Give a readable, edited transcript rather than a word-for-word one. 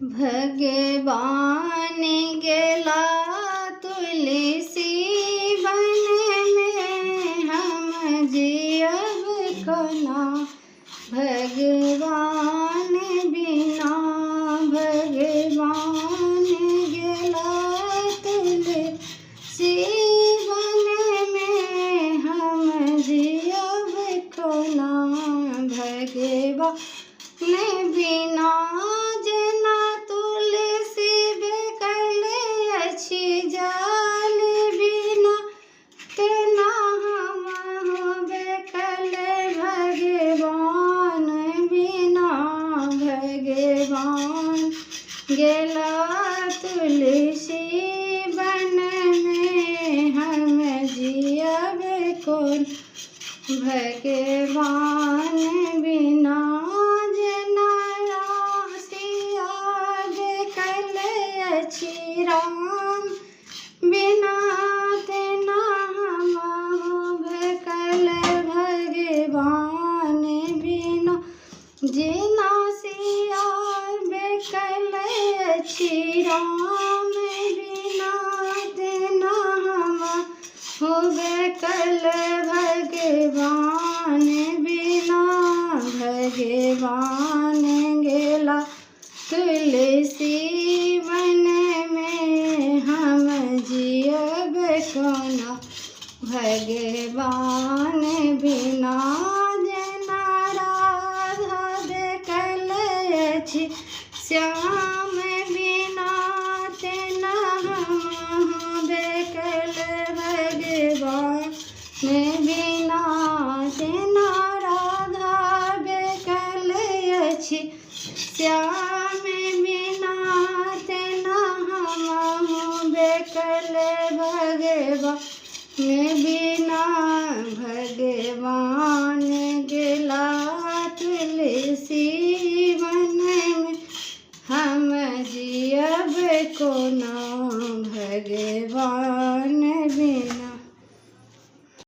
भगवान गेला तुलसी बन में, हम जियब कोना भगवान बिना। भगवान गेला तुलसी बन में, हम जियब कोना भगवान बिना। जना तुलसी बेकल अछि जाल बिना, तेना हमहु बेकल भगवान बिना। भगवान गेला तुलसी बन में, हम जियब कोन भगवान बिना। राम बिना, तेना हमहु बेकल भगवान बिना। जेना सिया बेकल अछि राम बिना, तेना हमहु बेकल भगवान बिना। भगवान गेला तुलसी बन में, हम जियब कोना भगवान बिना। जना राधा बेकल अछि श्याम बिना, तेना हमहु बेकल भगवान बिना। तेना राधा बेकल अछि श्याम बिना, तेना हमहु बेकल भगवान बिना। भगवान गेला तुलसी बन में, हम जियब कोना भगवान